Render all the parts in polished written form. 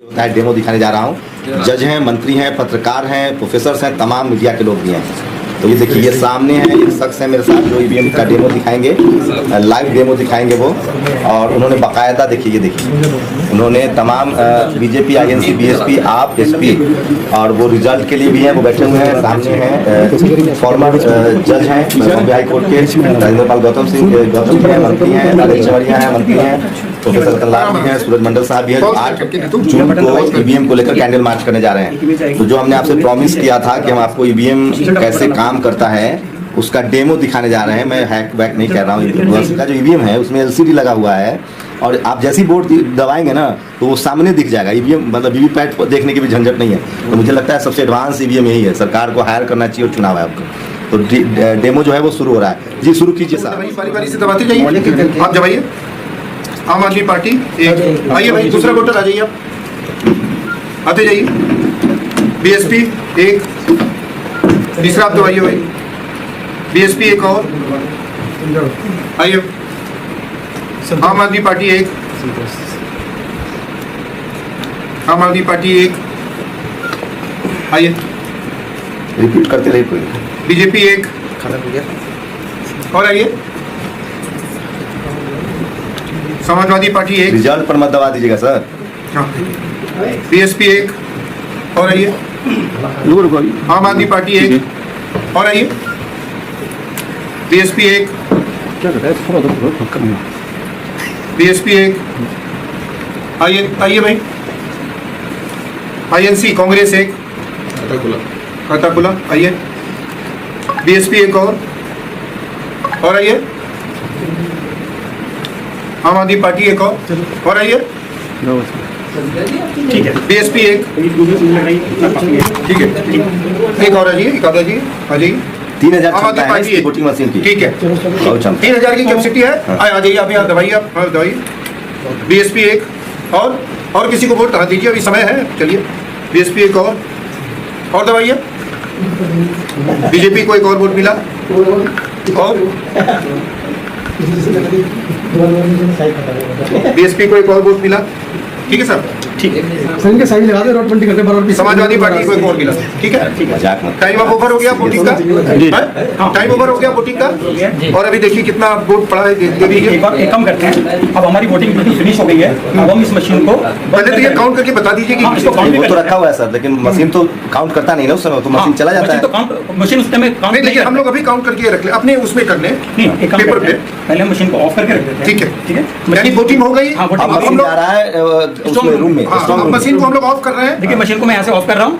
Demo दिखाने जा रहा हूँ। जज हैं, मंत्री हैं, पत्रकार हैं, प्रोफेसर हैं, तमाम मीडिया के लोग भी हैं। तो ये देखिए, ये सामने है, एक शख्स है मेरे साथ जो ईवीएम का डेमो दिखाएंगे, लाइव डेमो दिखाएंगे वो। और उन्होंने बाकायदा, देखिए ये देखिए, उन्होंने तमाम बीजेपी, आईएनसी, बीएसपी, आप, एसपी और वो रिजल्ट के लिए भी हैं, वो बैठे हुए हैं। सामने हैं फॉर्मर जज हैं बॉम्बे हाई कोर्ट के राजेंद्र पाल गौतम सिंह गौतम हैं, मंत्री हैं, राजेश चवड़िया हैं, मंत्री हैं, प्रोफेसर कल्लार भी हैं, सूरज मंडल साहब भी हैं। 8 जून को ईवीएम को लेकर कैंडल मार्च करने जा रहे हैं। तो जो हमने आपसे प्रॉमिस किया था कि हम आपको ईवीएम कैसे काम करता है उसका डेमो दिखाने जा रहे हैं। मैं हैक वैक नहीं कह रहा हूँ। का जो ईवीएम है उसमें एलसीडी लगा हुआ है और आप जैसी बोर्ड दबाएंगे ना तो वो सामने दिख जाएगा। ईवीएम मतलब वीवीपैट देखने की भी झंझट नहीं है। तो मुझे लगता है सबसे एडवांस ईवीएम यही है। सरकार को हायर करना चाहिए और चुनाव आयोग को। तो डेमो जो है वो शुरू हो रहा है। जी शुरू कीजिए साहब। बारी से दबाते जाइए, आप दबाइए। आम आदमी पार्टी एक, आइए भाई दूसरा वोटर आ जाइए, आप आते जाइए। बीएसपी एक, तीसरा आप दबाइए भाई। बीएसपी एक और, आइए। आम आदमी पार्टी एक, आम आदमी पार्टी एक, आइए। रिपीट करते रहिए कोई। बीजेपी एक और, आइए। समाजवादी पार्टी एक। रिजल्ट पर मत दबा दीजिएगा सर। हाँ। बीएसपी एक और, आइए। आम आदमी पार्टी एक और, आइए। बीएसपी एक, बीएसपी एक, आइए आइए भाई। आईएनसी कांग्रेस एक, खाता खुला, आइए। बीएसपी एक और, आइए। आम आदमी पार्टी एक और, आइए। ठीक है। बीएसपी एक, ठीक है। एक और आ जाइए, एक और आ जाइए, आ जाइए। 3000 क्षमता है इसकी वोटिंग मशीन की। ठीक है, 3000 की कैपेसिटी है। आ जाइए आप यहाँ, दवाइए आप, दवाइए। बीएसपी एक और किसी को वोट दीजिए, अभी समय है, चलिए। बीएसपी एक और दवाइए। बीजेपी को एक और वोट मिला और बीएसपी को एक और वोट मिला। ठीक है सर, ठीक है सर। इनके साइड लगा दे, रोड करते बराबर। समाजवादी पार्टी को एक और मिला। ठीक है, टाइम अब ओवर हो गया वोटिंग का। टाइम ओवर हो गया वोटिंग का। और अभी देखिए कितना वोट पड़ा है, दे दीजिए। एक कम करते हैं। अब हमारी वोटिंग फिनिश हो गई है। अब हम इस मशीन को पहले तो ये काउंट करके बता दीजिए कि इसको काउंट वो तो रखा हुआ है सर, लेकिन मशीन तो काउंट करता नहीं ना उस समय, तो मशीन चला जाता है। मशीन उस समय काउंट नहीं, लेकिन हम लोग अभी काउंट करके रख ले, अपने उसमें कर ले, पेपर पे। पहले हम मशीन को ऑफ करके रख देते हैं। ठीक है, ठीक है। यानी वोटिंग हो गई। हाँ, अब मशीन जा रहा है उसमें रूम में। मशीन को हम लोग ऑफ कर रहे हैं। देखिए मशीन को मैं यहाँ से ऑफ कर रहा हूँ।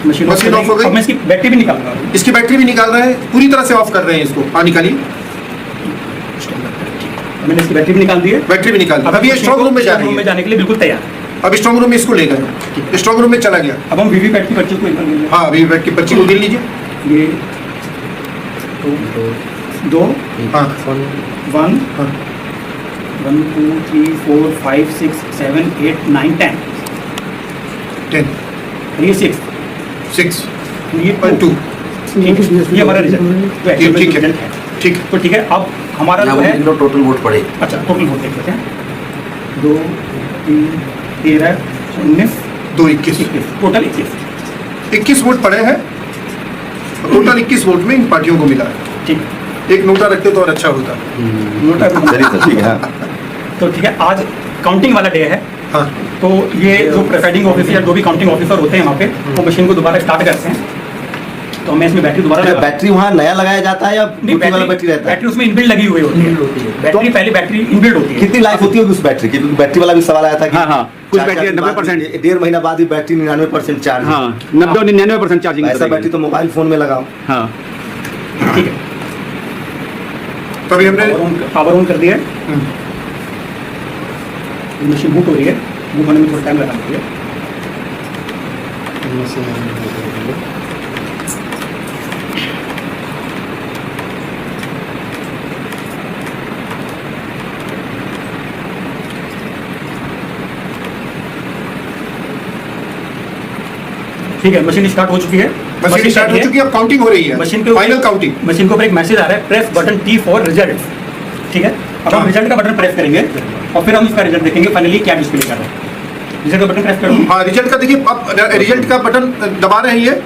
मशीन ऑफ हो गई। अब मैं इसकी बैटरी भी निकाल रहा हूँ। इसकी बैटरी भी निकाल रहे हैं, पूरी तरह से ऑफ कर रहे हैं इसको। हाँ, निकालिए। मैंने इसकी बैटरी भी निकाल दी है। बैटरी भी निकाल दी। अब ये स्ट्रॉन्ग रूम में जाने के लिए बिल्कुल तैयार। अब स्ट्रॉन्ग रूम में इसको ले गए, स्ट्रॉन्ग रूम में चला गया। अब हम वीवीपैट की पर्ची को, हाँ, वीवीपैट की पर्ची को गिन लीजिए। ये 2 हाँ 1 1 2 3 4 5 6 7 8 9 10 ये 6 ये 2। ये हमारा रिजल्ट। ठीक है, ठीक। तो ठीक है, अब हमारा जो है टोटल वोट पड़े। अच्छा, टोटल वोट देख लेते हैं। 2 3 13 19 2 21 टोटल 21 वोट पड़े हैं। टोटल 21 वोट में इन पार्टियों को मिला है। ठीक, एक नोटा रखते तो और अच्छा होता। ठीक है। तो ठीक है, आज काउंटिंग वाला डे है। हाँ, तो ये जो प्रिसाइडिंग ऑफिसर या जो भी काउंटिंग ऑफिसर होते हैं वहाँ पे, वो मशीन को दोबारा स्टार्ट करते हैं। तो हमें इसमें बैटरी दोबारा बैटरी वहाँ नया लगाया जाता है या वाला बैटरी रहता है? बैटरी उसमें इनबिल्ड लगी हुई होती है। बैटरी पहले बैटरी इनबिल्ड होती है। कितनी लाइफ होती होगी उस बैटरी की? बैटरी वाला भी सवाल आया था कि हाँ, कुछ बैटरी 90%, 1.5 महीना बाद ही बैटरी 99% चार्ज। हाँ, 90-99% चार्जिंग। ऐसा बैटरी तो मोबाइल फोन में लगाओ। हाँ, ठीक है। तो अभी हमने पावर ऑन कर दिया है। मशीन बूट हो रही है। बूट होने में थोड़ा टाइम लगा है। ठीक है, मशीन स्टार्ट हो चुकी है। मशीन स्टार्ट हो चुकी है, अब काउंटिंग हो रही है। मशीन के फाइनल काउंटिंग। मशीन के ऊपर एक मैसेज आ रहा है, press button T for result. ठीक है, अब हम रिजल्ट का बटन प्रेस करेंगे और फिर हम इसका रिजल्ट देखेंगे फाइनली क्या डिस्प्ले कर रहा है। रिजल्ट का बटन प्रेस करूँ। हाँ, रिजल्ट का देखिए, अब रिजल्ट का बटन दबा रहे हैं, ये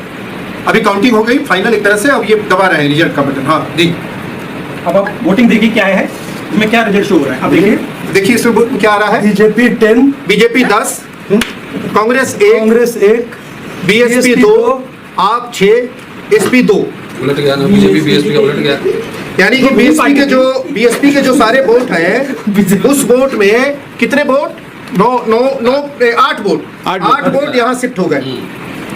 अभी काउंटिंग हो गई फाइनल एक तरह से, अब ये दबा रहे हैं रिजल्ट का बटन। हाँ जी, अब आप वोटिंग देखिए क्या है, इसमें क्या रिजल्ट शो हो रहा है। अब देखिए इसमें वोट क्या आ रहा है। BJP 10, BJP 10, Congress 1, Congress 1, BSP 2, आप 6, एसपी 2। उलट गया ना, बीजेपी बीएसपी का उलट गया। यानी कि बीएसपी के जो सारे वोट हैं, उस वोट में कितने वोट, 8 वोट, 8 वोट यहाँ शिफ्ट हो गए।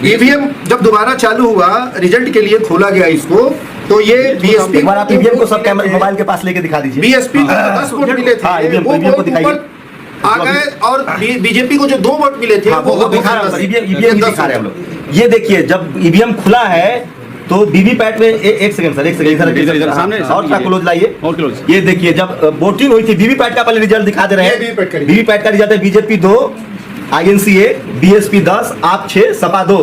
ईवीएम जब दोबारा चालू हुआ, रिजल्ट के लिए खोला गया इसको, तो ये बीएसपी, एक बार आप ईवीएम को सब कैमरा मोबाइल के पास लेके दिखा दीजिए। बीएसपी को 10 वोट मिले थे, हाँ, EVM वो को वोट दिखाइए। ऊपर आ गए, और बीजेपी को जो 2 वोट मिले थे, हाँ, वो दिखा रहे हैं, ईवीएम दिखा रहे हैं हम लोग। ये देखिए, जब ईवीएम खुला है तो वीवीपैट में एक सेकंड सर, इधर सामने और क्या क्लोज लाइए, और क्लोज। ये देखिए, जब वोटिंग हुई थी वीवीपैट का पहले रिजल्ट दिखा दे रहे ये हैं। वीवीपैट का वीवीपैट का रिजल्ट है बीजेपी 2, आईएनसी 1, बीएसपी 10, आप 6, सपा 2।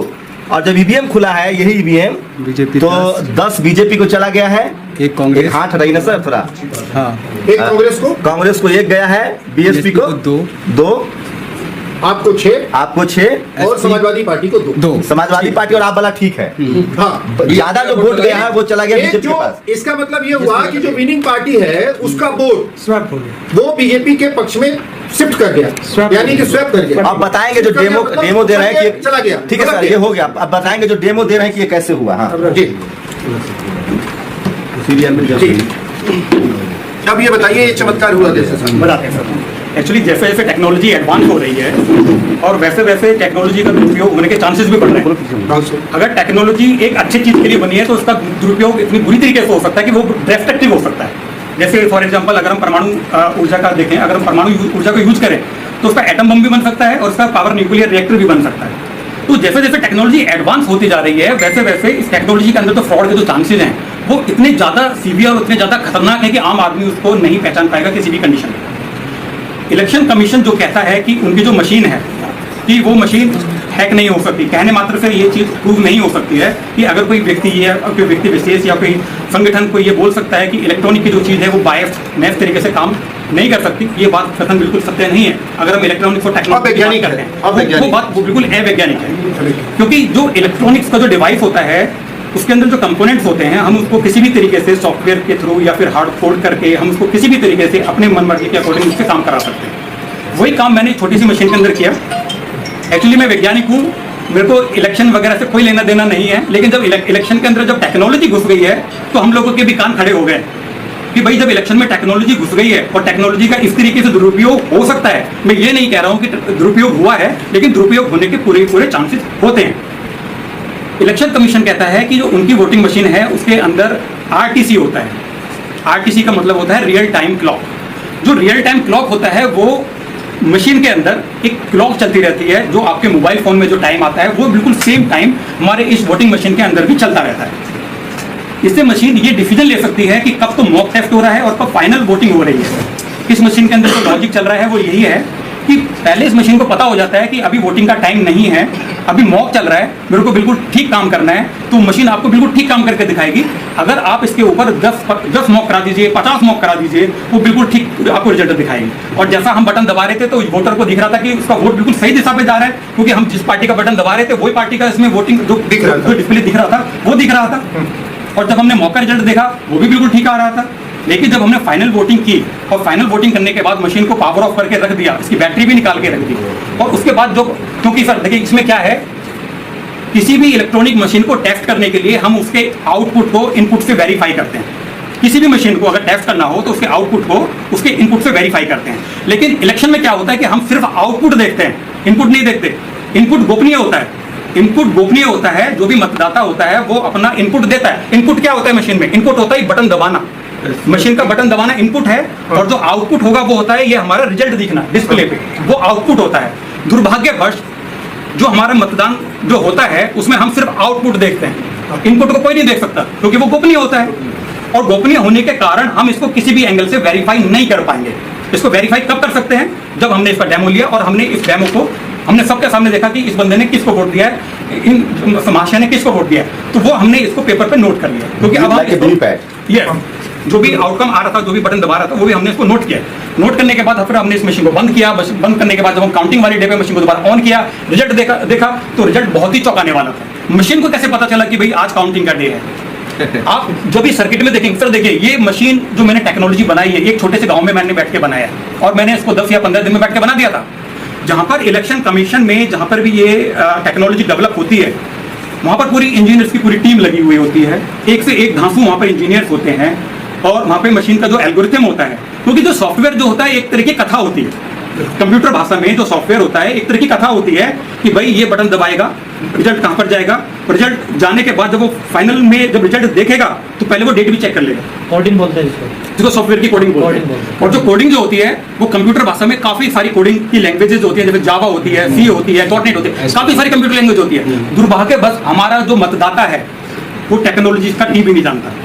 और जब ईवीएम खुला है, यही ईवीएम, बीजेपी तो 10 बीजेपी को चला गया है, एक कांग्रेस, हाथ रही ना सर थोड़ा, हाँ, एक कांग्रेस को 1 गया है, बीएसपी को 2, आपको 6, आपको 6, और समाजवादी पार्टी को 2। समाजवादी पार्टी और आप वाला ठीक है। हाँ, ज्यादा जो वोट गया है वो चला गया एक बीजेपी के जो, पास। इसका मतलब ये हुआ कि जो विनिंग पार्टी है, उसका वोट स्वैप हो गया, वो बीजेपी के पक्ष में शिफ्ट कर गया, Swap यानी कि स्वैप कर गया। अब बताएंगे जो डेमो दे रहे हैं कि चला गया, ठीक है सर, ये हो गया। अब बताएंगे जो डेमो दे रहे हैं कि ये कैसे हुआ। हाँ जी, जी, अब ये बताइए, ये चमत्कार हुआ कैसे सर? बताते हैं सर। एक्चुअली जैसे जैसे टेक्नोलॉजी एडवांस हो रही है और वैसे वैसे टेक्नोलॉजी का दुरुपयोग होने के चांसेस भी बढ़ रहे हैं। अगर टेक्नोलॉजी एक अच्छी चीज़ के लिए बनी है तो उसका दुरुपयोग इतनी बुरी तरीके से हो सकता है कि वो डिस्ट्रक्टिव हो सकता है। जैसे फॉर एग्जांपल, अगर हम परमाणु ऊर्जा का देखें, अगर हम परमाणु ऊर्जा को यूज करें तो उसका एटम बम भी बन सकता है और उसका पावर न्यूक्लियर रिएक्टर भी बन सकता है। तो जैसे जैसे टेक्नोलॉजी एडवांस होती जा रही है, वैसे वैसे इस टेक्नोलॉजी के अंदर तो फ्रॉड के जो चांसेस हैं वो इतने ज़्यादा सीवियर और इतने ज़्यादा खतरनाक है कि आम आदमी उसको नहीं पहचान पाएगा किसी भी कंडीशन में। इलेक्शन कमीशन जो कहता है कि उनकी जो मशीन है कि वो मशीन हैक नहीं हो सकती, कहने मात्र से ये चीज़ प्रूव नहीं हो सकती है कि अगर कोई व्यक्ति या कोई व्यक्ति विशेष या कोई संगठन को ये बोल सकता है कि इलेक्ट्रॉनिक की जो चीज़ है वो बायस्ड नैफ तरीके से काम नहीं कर सकती, ये बात कथन बिल्कुल सत्य नहीं है। अगर हम इलेक्ट्रॉनिक्स और टेक्नोलॉजी की बात करते हैं, वो बात वो बिल्कुल अवैज्ञानिक है। क्योंकि जो इलेक्ट्रॉनिक्स का जो डिवाइस होता है, उसके अंदर जो कंपोनेंट्स होते हैं, हम उसको किसी भी तरीके से सॉफ्टवेयर के थ्रू या फिर हार्ड कोड करके हम उसको किसी भी तरीके से अपने मन मर्जी के अकॉर्डिंग उससे काम करा सकते हैं। वही काम मैंने छोटी सी मशीन के अंदर किया। एक्चुअली मैं वैज्ञानिक हूँ, मेरे को इलेक्शन वगैरह से कोई लेना देना नहीं है, लेकिन जब इलेक्शन के अंदर जब टेक्नोलॉजी घुस गई है तो हम लोगों के भी कान खड़े हो गए कि भाई जब इलेक्शन में टेक्नोलॉजी घुस गई है और टेक्नोलॉजी का इस तरीके से दुरुपयोग हो सकता है, मैं ये नहीं कह रहा हूँ कि दुरुपयोग हुआ है, लेकिन दुरुपयोग होने के पूरे चांसेस होते हैं। इलेक्शन कमीशन कहता है कि जो उनकी वोटिंग मशीन है उसके अंदर आरटीसी होता है। आरटीसी का मतलब होता है रियल टाइम क्लॉक। जो रियल टाइम क्लॉक होता है वो मशीन के अंदर एक क्लॉक चलती रहती है, जो आपके मोबाइल फोन में जो टाइम आता है वो बिल्कुल सेम टाइम हमारे इस वोटिंग मशीन के अंदर भी चलता रहता है। इससे मशीन ये डिसीजन ले सकती है कि कब तो मॉक टेस्ट हो रहा है और कब फाइनल वोटिंग हो रही है। इस मशीन के अंदर जो लॉजिक चल रहा है वो यही है कि पहले इस मशीन को पता हो जाता है कि अभी वोटिंग का टाइम नहीं है, अभी मॉक चल रहा है, मेरे को बिल्कुल ठीक काम करना है, तो मशीन आपको बिल्कुल ठीक काम करके दिखाएगी। अगर आप इसके ऊपर 10 मॉक करा दीजिए, 50 मॉक करा दीजिए, वो बिल्कुल ठीक आपको रिजल्ट दिखाएगी। और जैसा हम बटन दबा रहे थे तो वोटर को दिख रहा था कि उसका वोट बिल्कुल सही दिशा पे जा रहा है, क्योंकि हम जिस पार्टी का बटन दबा रहे थे वही पार्टी का इसमें वोटिंग जो डिस्प्ले दिख रहा था वो दिख रहा था। और जब हमने मौका रिजल्ट देखा वो भी बिल्कुल ठीक आ रहा था। लेकिन जब हमने फाइनल वोटिंग की और फाइनल वोटिंग करने के बाद मशीन को पावर ऑफ करके रख दिया, इसकी बैटरी भी निकाल के रख दी, और उसके बाद जो, क्योंकि सर देखिए इसमें क्या है, किसी भी इलेक्ट्रॉनिक मशीन को टेस्ट करने के लिए हम उसके आउटपुट को इनपुट से वेरीफाई करते हैं। किसी भी मशीन को अगर टेस्ट करना हो तो उसके आउटपुट को उसके इनपुट से वेरीफाई करते हैं। लेकिन इलेक्शन में क्या होता है कि हम सिर्फ आउटपुट देखते हैं, इनपुट नहीं देखते। इनपुट गोपनीय होता है, इनपुट गोपनीय होता है। जो भी मतदाता होता है वो अपना इनपुट देता है। इनपुट क्या होता है मशीन में? इनपुट होता है बटन दबाना, मशीन का बटन दबाना इनपुट है, और जो आउटपुट होगा वो होता है ये हमारा रिजल्ट दिखना डिस्प्ले पे, वो आउटपुट होता है। दुर्भाग्यवश जो हमारा मतदान जो होता है उसमें हम सिर्फ आउटपुट देखते हैं, इनपुट को कोई नहीं देख सकता क्योंकि वो गोपनीय होता है। और गोपनीय होने के कारण हम इसको किसी भी एंगल से वेरीफाई नहीं कर पाएंगे। इसको वेरीफाई कब कर सकते हैं? जब हमने इसका डेमो लिया और हमने इस डेमो को हमने सबके सामने देखा कि इस बंदे ने किसको वोट दिया है, इन महाशय ने किसको वोट दिया है, तो वो हमने इसको पेपर पे नोट कर लिया। क्योंकि अब हम जो भी आउटकम आ रहा था, जो भी बटन दबा रहा था, वो भी हमने इसको नोट किया। नोट करने के बाद फिर हमने इस मशीन को बंद किया। बंद करने के बाद जब हम काउंटिंग वाली डे पे मशीन को दोबारा ऑन किया, रिजल्ट देखा तो रिजल्ट बहुत ही चौंकाने वाला था। मशीन को कैसे पता चला कि भाई आज काउंटिंग का डे है? आप जो भी सर्किट में देखेंगे, सर देखिए ये मशीन जो मैंने टेक्नोलॉजी बनाई है, एक छोटे से गांव में मैंने बैठ के बनाया है और मैंने इसको 10 या 15 दिन में बैठ के बना दिया था। जहां पर इलेक्शन कमीशन में जहां पर भी ये टेक्नोलॉजी डेवलप होती है, वहां पर पूरी इंजीनियर्स की पूरी टीम लगी हुई होती है, एक से एक धांसू वहां पर इंजीनियर्स होते हैं और वहां पे मशीन का जो एल्गोरिथम होता है, क्योंकि जो सॉफ्टवेयर जो होता है एक तरह की कथा होती है। कंप्यूटर भाषा में जो सॉफ्टवेयर होता है एक तरह की कथा होती है कि भाई ये बटन दबाएगा, रिजल्ट कहां पर जाएगा, रिजल्ट जाने के बाद जब वो फाइनल में जब रिजल्ट देखेगा तो पहले वो डेट भी चेक कर लेगा। कोडिंग बोलते हैं इसको, जिसको सॉफ्टवेयर की कोडिंग बोलते हैं। और जो कोडिंग जो होती है वो कंप्यूटर भाषा में काफी सारी कोडिंग की लैंग्वेजेस होती है, जैसे जावा होती है, सी होती है, .NET होती है, काफी सारी कंप्यूटर लैंग्वेज होती है। दुर्भाग्य बस हमारा जो मतदाता है वो टेक्नोलॉजी का टी भी नहीं जानता।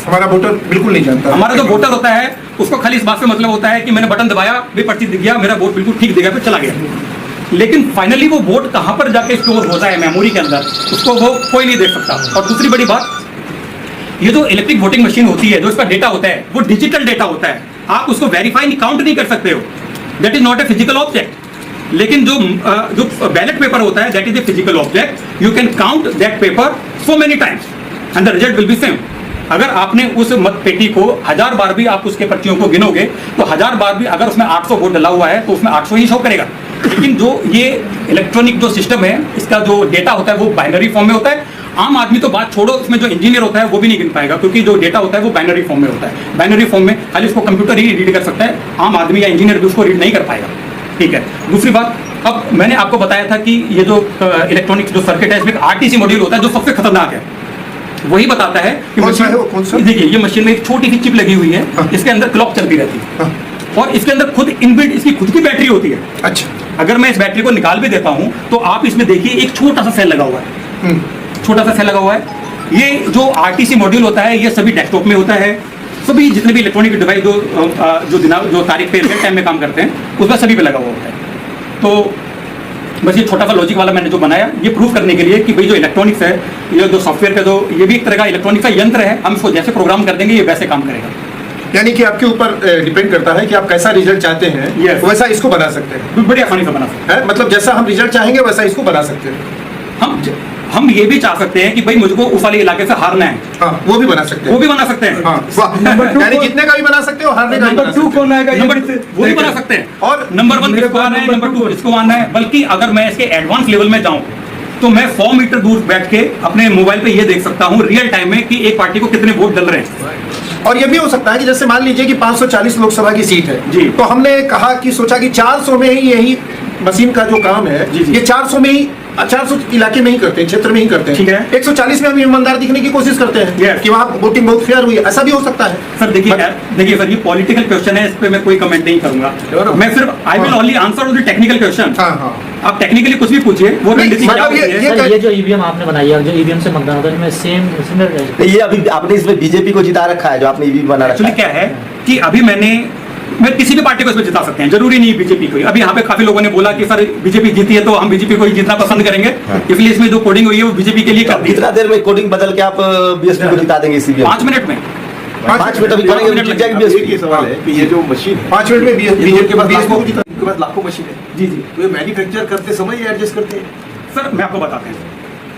हमारा वोटर बिल्कुल नहीं जानता। हमारा जो वोटर होता है उसको खाली इस बात से मतलब होता है कि मैंने बटन दबाया, भी पर्ची दिख गया, मेरा वोट बिल्कुल ठीक दिखा, फिर चला गया। लेकिन फाइनली वो वोट कहां पर जाके स्टोर होता है मेमोरी के अंदर, उसको वो कोई नहीं देख सकता। और दूसरी बड़ी बात, ये जो इलेक्ट्रिक वोटिंग मशीन होती है, जो इसका डेटा होता है वो डिजिटल डेटा होता है, आप उसको वेरीफाई नहीं, काउंट नहीं कर सकते हो। That is not a physical object. लेकिन जो बैलेट पेपर होता है that is a physical object. You can count that paper so many times and the result will be same. अगर आपने उस मत पेटी को 1000 बार भी आप उसके पर्चियों को गिनोगे तो 1000 बार भी अगर उसमें 800 वोट डला हुआ है तो उसमें 800 ही शो करेगा। लेकिन जो ये इलेक्ट्रॉनिक जो सिस्टम है, इसका जो डेटा होता है वो बाइनरी फॉर्म में होता है। आम आदमी तो बात छोड़ो, इसमें जो इंजीनियर होता है वो भी नहीं गिन पाएगा, क्योंकि जो डेटा होता है वो बाइनरी फॉर्म में होता है। बाइनरी फॉर्म में खाली उसको कंप्यूटर ही रीड कर सकता है, आम आदमी या इंजीनियर भी उसको रीड नहीं कर पाएगा। ठीक है। दूसरी बात, अब मैंने आपको बताया था कि ये जो इलेक्ट्रॉनिक जो सर्किट है इसमें आरटीसी मॉड्यूल होता है जो सबसे खतरनाक है। वही बताता है कि कौन सा है वो, कौन सा? देखिए ये मशीन में एक छोटी सी चिप लगी हुई है, इसके अंदर क्लॉक चलती रहती है और इसके अंदर खुद इनबिल्ट इसकी खुद की बैटरी होती है। अच्छा, अगर मैं इस बैटरी को निकाल भी देता हूं तो आप इसमें देखिए एक छोटा सा सेल लगा हुआ है, छोटा सा सेल लगा हुआ है। ये जो आरटीसी मॉड्यूल होता है ये सभी डेस्कटॉप में होता है, सभी जितने भी इलेक्ट्रॉनिक डिवाइस जो तारीख पे रियल टाइम में काम करते हैं उसमें सभी पे लगा हुआ होता है। तो बस ये छोटा सा लॉजिक वाला मैंने जो बनाया ये प्रूव करने के लिए कि भाई जो इलेक्ट्रॉनिक्स है, ये जो सॉफ्टवेयर का जो ये भी एक तरह का इलेक्ट्रॉनिक्स का यंत्र है, हम इसको जैसे प्रोग्राम कर देंगे ये वैसे काम करेगा। यानी कि आपके ऊपर डिपेंड करता है कि आप कैसा रिजल्ट चाहते हैं, Yes. वैसा इसको बना सकते हैं। बड़ी आसानी से बना सकते है मतलब जैसा हम रिजल्ट चाहेंगे वैसा इसको बना सकते हैं। हैं। हम ये भी चाह सकते हैं कि भाई मुझको उस वाले इलाके से हारना है, हाँ, वो भी बना सकते वो हैं। भी बना सकते हैं। हाँ, वाह। यानी जीतने का भी बना सकते हो, हारने का भी बना नंबर 2 सकते हो। कौन आएगा? नंबर वो भी बना सकते हैं। और नंबर 1 मेरे किसको पास आना है, नंबर नंबर 2 2 किसको आना है। बल्कि अगर मैं इसके एडवांस लेवल में जाऊं तो मैं 100 मीटर दूर बैठ के अपने मोबाइल पे ये देख सकता हूं रियल टाइम में कि एक पार्टी को कितने वोट डल रहे हैं। और ये भी हो सकता है कि जैसे मान लीजिए कि 540 लोकसभा की सीट है जी। तो हमने कहा कि सोचा कि 400 में ही यही मशीन का जो काम है जी, जी। ये 400 में ही 400 इलाके में ही करते हैं, क्षेत्र में ही करते हैं। ठीक है। 140 में हम ईमानदार दिखने की कोशिश करते हैं Yes. कि वहाँ वोटिंग बहुत फेयर हुई है, ऐसा भी हो सकता है। सर देखिए सर, ये पॉलिटिकल क्वेश्चन है, इस पे मैं कोई कमेंट नहीं करूंगा। मैं सिर्फ I will only answer the technical question. हाँ हाँ, आप टेक्निकली कुछ भी पूछिए, वो नहीं, क्या मतलब होती है। ये सर ये जो ईवीएम आपने बनाई है और जो ईवीएम से मतदान होता है इसमें सेम सिमिलर ये अभी आपने इसमें बीजेपी को जिता रखा है, जो आपने ईवी बना रखा एक्चुअली है। क्या है कि अभी मैं किसी भी पार्टी को इसमें जिता सकते हैं, जरूरी नहीं बीजेपी को ही। अभी यहाँ पे काफी लोगों ने बोला कि सर बीजेपी जीती है तो हम बीजेपी को ही जीतना पसंद करेंगे, इसलिए इसमें जो कोडिंग हुई है वो बीजेपी के लिए कर दी। कितना देर में कोडिंग बदल के आप बीएसपी को जिता देंगे? इसी 5 मिनट में 5 मिनट अभी करेंगे, मिनट जीत जाएगी एक बीएसपी। ये सवाल है कि ये जो मशीन है 5 मिनट में बीजेपी के पास लाखों मशीन है, जी जी तो ये मैन्युफैक्चर करते समय ये एडजस्ट करते हैं। सर मैं आपको बताते हैं,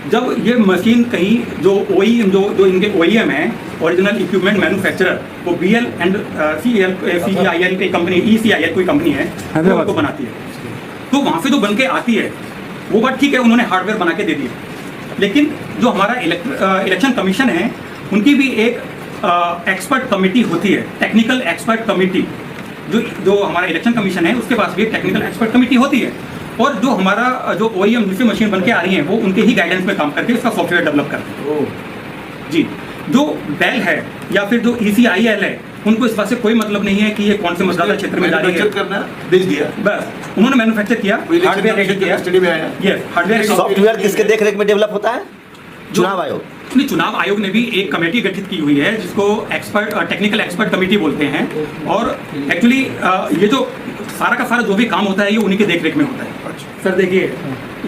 जब ये मशीन कहीं जो OEM जो इनके OEM है, ओरिजिनल इक्विपमेंट मैन्युफैक्चरर, वो BL एंड CEIL की कंपनी, ECIL कोई कंपनी है, वो उसको बनाती है। तो वहाँ से जो बन के आती है वो बात ठीक है, उन्होंने हार्डवेयर बना के दे दिया। लेकिन जो हमारा इलेक्शन कमीशन है उनकी भी एक एक्सपर्ट कमेटी होती है, टेक्निकल एक्सपर्ट कमेटी। जो हमारा इलेक्शन कमीशन है उसके पास भी एक टेक्निकल एक्सपर्ट कमेटी होती है, और जो हमारा जो OEM जिससे मशीन बन के आ रही है वो उनके ही गाइडेंस में काम करके इसका सॉफ्टवेयर डेवलप करते हैं। जी, जो बेल है या फिर जो ECIL है उनको इस बात से कोई मतलब नहीं है कि ये कौन से मतदाता क्षेत्र में जा रही है। मैन्युफैक्चर करना बेच दिया, बस उन्होंने मैन्युफैक्चर किया, हार्डवेयर रेडी किया, स्टडी में आया। Yes hardware. सॉफ्टवेयर किसके देखरेख में डेवलप होता है? चुनाव आयोग। नहीं, चुनाव आयोग ने भी एक कमेटी गठित की हुई है जिसको टेक्निकल एक्सपर्ट कमेटी बोलते हैं, और एक्चुअली ये जो सारा का सारा जो भी काम होता है ये उन्हीं के देखरेख में होता है। सर देखिए,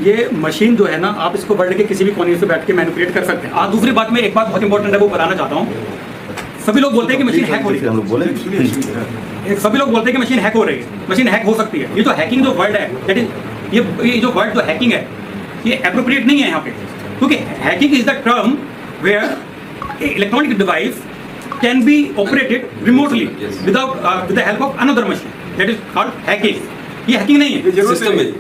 ये मशीन जो है ना, आप इसको वर्ल्ड के किसी भी कोने से बैठ के मैनिपुलेट कर सकते हैं। दूसरी बात, मैं एक बात बहुत इंपॉर्टेंट है वो बताना चाहता हूँ। सभी लोग बोलते हैं कि मशीन हैक हो रही हम लोग बोले है, सभी लोग बोलते हैं कि मशीन हैक हो रही है, मशीन हैक हो सकती है। ये जो हैकिंग जो वर्ड है, दैट इज ये जो वर्ड जो हैकिंग है, ये एप्रोप्रिएट नहीं है यहाँ पे, क्योंकि hacking is the term where electronic device can be operated remotely without with the help of another machine, that is called hacking. ये हैकिंग नहीं है, सिस्टम में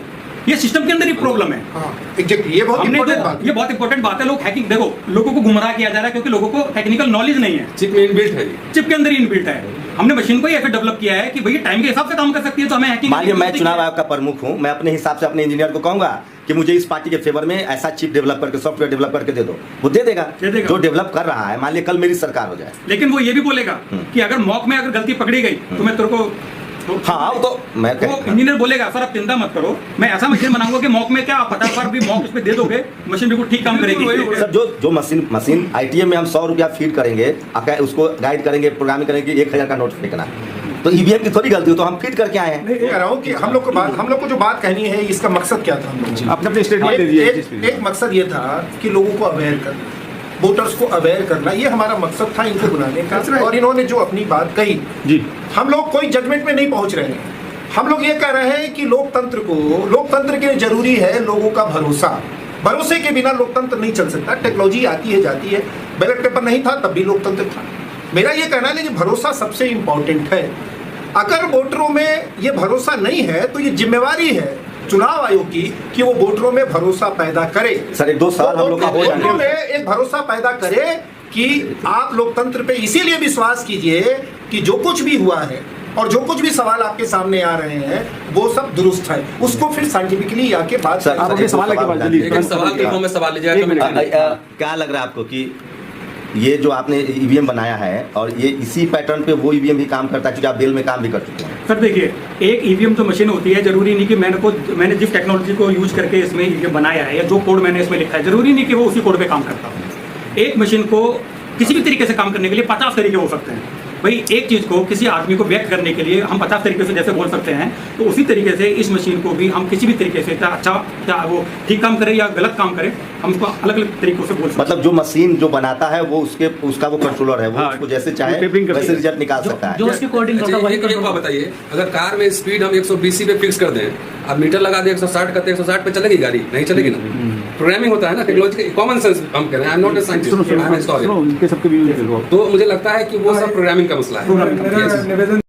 ये सिस्टम के अंदर ही प्रॉब्लम है। हाँ एग्जैक्टली, ये बहुत हमने इंपॉर्टेंट बात ये बहुत इंपॉर्टेंट बात है। लोग हैकिंग, देखो लोगों को गुमराह किया जा रहा है क्योंकि लोगों को टेक्निकल नॉलेज नहीं है। चिप में इनबिल्ट है ये। चिप के अंदर ही इनबिल्ट है। हमने मशीन को ही ऐसे डेवलप किया है कि भैया टाइम के हिसाब से काम कर सकती है, तो हमें हैकिंग। मान लिया मैं चुनाव आयोग का प्रमुख हूँ, मैं अपने हिसाब से अपने इंजीनियर को कहूंगा कि मुझे इस पार्टी के फेवर में ऐसा चिप डेवलप करके, सॉफ्टवेयर डेवलप करके दे दो, वो दे देगा। जो डेवलप कर रहा है, मान लिया कल मेरी सरकार हो जाए, लेकिन वो ये भी बोलेगा कि अगर मॉक में अगर गलती पकड़ी गई तो मैं तेरे को हाँ वो तो मैं वो इंजीनियर बोलेगा सर आप चिंता मत करो, मैं ऐसा मशीन बनाऊंगा कि मॉक में क्या आप फटाफट भी मॉक उस पे दे दोगे, मशीन बिल्कुल ठीक काम करेगी। सर जो मशीन ITM में हम 100 रुपया फीड करेंगे, उसको गाइड करेंगे, प्रोग्रामिंग करेंगे, 1000 का नोट फेंकना, तो EVM की थोड़ी गलती हो, तो हम फीड करके आए हैं। नहीं कह रहा हूँ कि हम लोग को जो बात कहनी है, इसका मकसद क्या था? हम लोग अपने अपने स्टेटमेंट दे दीजिए। एक मकसद ये था कि लोगों को अवेयर करना, वोटर्स को अवेयर करना, ये हमारा मकसद था इनको बुलाने का। और इन्होंने जो अपनी बात कही, जी हम लोग कोई जजमेंट में नहीं पहुंच रहे हैं। हम लोग ये कह रहे हैं कि लोकतंत्र के लिए जरूरी है लोगों का भरोसा। भरोसे के बिना लोकतंत्र नहीं चल सकता। टेक्नोलॉजी आती है जाती है, बैलेट पेपर नहीं था तब भी लोकतंत्र था। मेरा ये कहना है कि भरोसा सबसे इंपॉर्टेंट है। अगर वोटरों में ये भरोसा नहीं है तो ये जिम्मेवारी है चुनाव आयोग की कि वो वोटरों में भरोसा पैदा करे। सर 1-2 साल हम लोग का हो वोटरों में जाएंगे। एक भरोसा पैदा करे कि आप लोकतंत्र पे इसीलिए विश्वास कीजिए कि जो कुछ भी हुआ है और जो कुछ भी सवाल आपके सामने आ रहे हैं वो सब दुरुस्त है। उसको फिर साइंटिफिकली आके बात सर, आप अपने सवाल लेके बात कीजिए। लेकिन सवाल के फॉर्म में सवाल लीजिएगा तो मैंने क्या लग रहा है आपको कि ये जो आपने EVM बनाया है और ये इसी पैटर्न पे वो EVM भी काम करता है, क्योंकि आप बेल में काम भी कर चुके हैं? सर देखिए, एक EVM जो मशीन होती है, जरूरी नहीं कि मैंने जिस टेक्नोलॉजी को यूज करके इसमें EVM बनाया है या जो कोड मैंने इसमें लिखा है, जरूरी नहीं कि वो उसी कोड पे काम करता हो। एक मशीन को किसी भी तरीके से काम करने के लिए 50 तरीके हो सकते हैं। भाई एक चीज़ को किसी आदमी को व्यक्त करने के लिए हम 50 तरीके से जैसे बोल सकते हैं, तो उसी तरीके से इस मशीन को भी हम किसी भी तरीके से अच्छा वो ठीक काम करे या गलत काम करे, हम उसको अलग अलग तरीकों से बोल सकते हैं। मतलब जो मशीन जो बनाता है वो उसका वो कंट्रोलर है, वो हाँ, उसको जैसे चाहे टेपिंग करती वैसे है। रिजल्ट निकाल सकता जो है। उसके कोडिंग अच्छा, होता है एक बात बताइए, अगर कार में स्पीड हम 120 पे फिक्स कर दें, अब मीटर लगा दे 160 करते 160 पे चलेगी गाड़ी? नहीं चलेगी ना। प्रोग्रामिंग होता है ना, टेक्नोलॉजी कॉमन सेंस हम कह रहे हैं। I am not a scientist, I am historian. उनके सबके भी तो मुझे लगता है कि वो सब प्रोग्रामिंग का मसला है। निवेदन